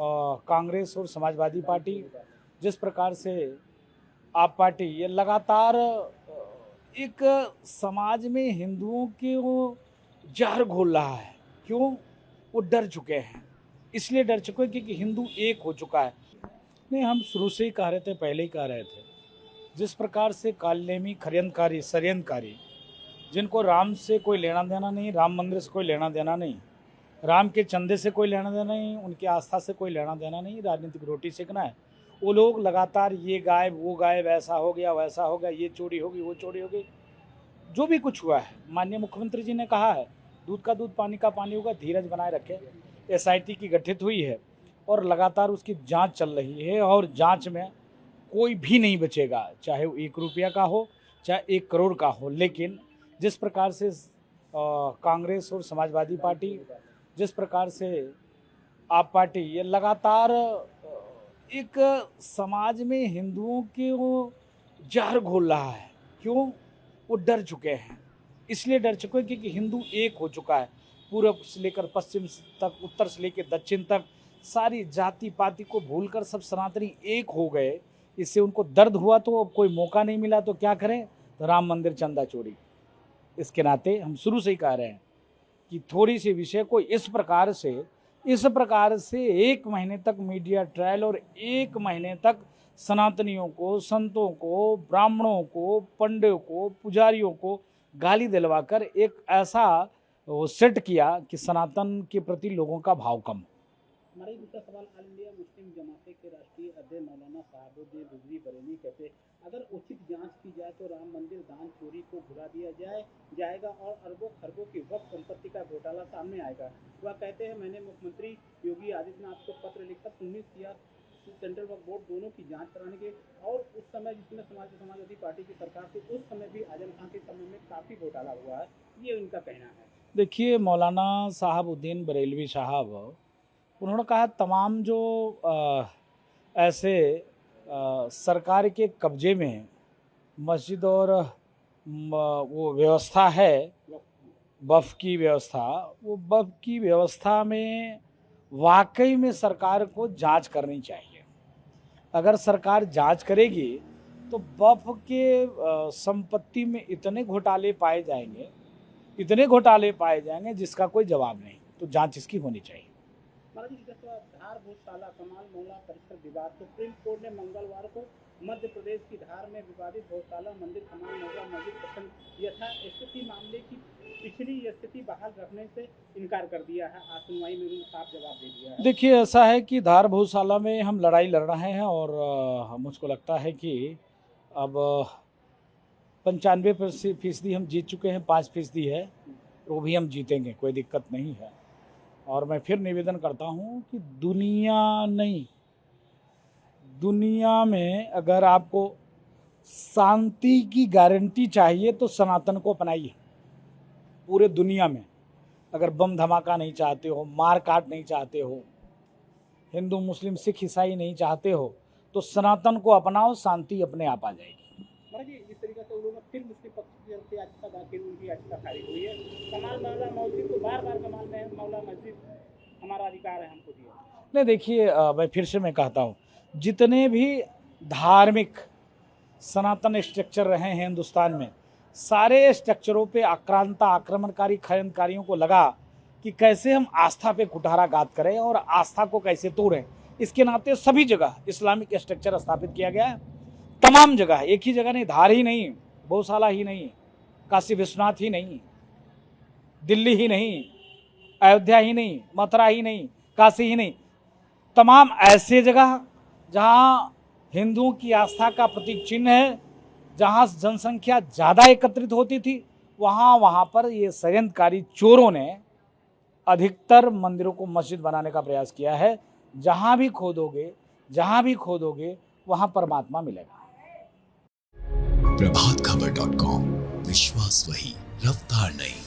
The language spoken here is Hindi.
कांग्रेस और समाजवादी पार्टी, जिस प्रकार से आप पार्टी ये लगातार एक समाज में हिंदुओं के वो जहर घोल रहा है। क्यों? वो डर चुके हैं, इसलिए डर चुके हैं क्योंकि हिंदू एक हो चुका है। नहीं, हम शुरू से ही कह रहे थे, पहले ही कह रहे थे, जिस प्रकार से कालनेमी षड्यंत्रकारी षड्यंत्रकारी जिनको राम से कोई लेना देना नहीं, राम मंदिर से कोई लेना देना नहीं, राम के चंदे से कोई लेना देना नहीं, उनकी आस्था से कोई लेना देना नहीं, राजनीतिक रोटी सेकना है, वो लोग लगातार ये गायब वो गायब, ऐसा हो गया वैसा हो गया, ये चोरी होगी वो चोरी होगी, जो भी कुछ हुआ है। माननीय मुख्यमंत्री जी ने कहा है दूध का दूध पानी का पानी होगा, धीरज बनाए रखें। SIT की गठित हुई है और लगातार उसकी जांच चल रही है और जांच में कोई भी नहीं बचेगा, चाहे वो 1 रुपया का हो चाहे 1 करोड़ का हो। लेकिन जिस प्रकार से कांग्रेस और समाजवादी पार्टी, जिस प्रकार से आप पार्टी ये लगातार एक समाज में हिंदुओं के वो जहर घोल रहा है। क्यों? वो डर चुके हैं, इसलिए डर चुके हैं क्योंकि हिंदू एक हो चुका है। पूर्व से लेकर पश्चिम तक, उत्तर से लेकर दक्षिण तक, सारी जाति पाति को भूलकर सब सनातनी एक हो गए। इससे उनको दर्द हुआ तो अब कोई मौका नहीं मिला तो क्या करें? तो राम मंदिर चंदा चोरी। इसके नाते हम शुरू से ही कह रहे हैं कि थोड़ी सी विषय को इस प्रकार से 1 महीने तक मीडिया ट्रायल और 1 महीने तक सनातनियों को, संतों को, ब्राह्मणों को, पंडितों को, पुजारियों को गाली दिलवाकर एक ऐसा सेट किया कि सनातन के प्रति लोगों का भाव कम। हमारा दूसरा सवाल, ऑल इंडिया मुस्लिम जमाते के राष्ट्रीय अध्यक्ष मौलाना साहबुद्दीन रिजवी बरेली कहते, अगर उचित जांच की जाए तो राम मंदिर दान चोरी को भुला दिया जाएगा और अरबों खरबों की वक्फ संपत्ति का घोटाला सामने आएगा। वह कहते हैं, मैंने मुख्यमंत्री योगी आदित्यनाथ को पत्र लिखकर सुनिश्चित किया सेंट्रल वक्फ बोर्ड दोनों की जांच कराने के, और उस समय जिसमें समाजवादी पार्टी की सरकार थी उस समय भी आजम खान के समय में काफ़ी घोटाला हुआ है, ये उनका कहना है। देखिए, मौलाना साहबुद्दीन बरेलवी साहब, उन्होंने कहा तमाम जो ऐसे सरकार के कब्जे में मस्जिद और वो व्यवस्था है, वक्फ की व्यवस्था, वो वक्फ की व्यवस्था में वाकई में सरकार को जांच करनी चाहिए। अगर सरकार जांच करेगी तो वक्फ के संपत्ति में इतने घोटाले पाए जाएंगे जिसका कोई जवाब नहीं, तो जांच इसकी होनी चाहिए। महाराज जी, धार भूतशाला कमाल मौला परिसर विवाद, सुप्रीम कोर्ट ने मंगलवार को मध्य प्रदेश की धार में विवादित भूतशाला मंदिर कमाल मौला मस्जिद प्रसंग यथास्थिति मामले की पिछली स्थिति बहाल रखने से इनकार कर दिया है। आज सुनवाई में उन्होंने साफ जवाब दे दिया है। देखिए, ऐसा है कि धार भूतशाला में हम लड़ाई लड़ रहे हैं और मुझको लगता है कि अब 95% हम जीत चुके हैं, 5% है, वो भी हम जीतेंगे, कोई दिक्कत नहीं है। और मैं फिर निवेदन करता हूँ कि दुनिया में अगर आपको शांति की गारंटी चाहिए तो सनातन को अपनाइए। पूरे दुनिया में अगर बम धमाका नहीं चाहते हो, मार काट नहीं चाहते हो, हिंदू मुस्लिम सिख ईसाई नहीं चाहते हो, तो सनातन को अपनाओ, शांति अपने आप आ जाएगी। महाराज जी, इस तरीके से उन्होंने फिर मुस्लिम पक्ष की तरफ से याचिका दाखिल, उनकी याचिका खारिज हुई है। कमाल मौला मस्जिद को बार-बार कमाल मौला मस्जिद हमारा अधिकार है, हमको दिया नहीं। देखिए, मैं फिर से कहता हूँ, जितने भी धार्मिक सनातन स्ट्रक्चर रहे हैं हिंदुस्तान में, सारे स्ट्रक्चरों पे आक्रमणकारी षड्यंत्रकारियों को लगा कि कैसे हम आस्था पे कुठाराघात करें और आस्था को कैसे तोड़ें। इसके नाते सभी जगह इस्लामिक स्ट्रक्चर स्थापित किया गया है, तमाम जगह, एक ही जगह नहीं, धार ही नहीं, गौशाला ही नहीं, काशी विश्वनाथ ही नहीं, दिल्ली ही नहीं, अयोध्या ही नहीं, मथुरा ही नहीं, काशी ही नहीं, तमाम ऐसे जगह जहाँ हिंदुओं की आस्था का प्रतीक चिन्ह है, जहाँ जनसंख्या ज़्यादा एकत्रित होती थी, वहाँ पर ये षड्यंत्रकारी चोरों ने अधिकतर मंदिरों को मस्जिद बनाने का प्रयास किया है। जहाँ भी खोदोगे वहाँ परमात्मा मिलेगा। प्रभातखबर.com, विश्वास वही, रफ्तार नहीं।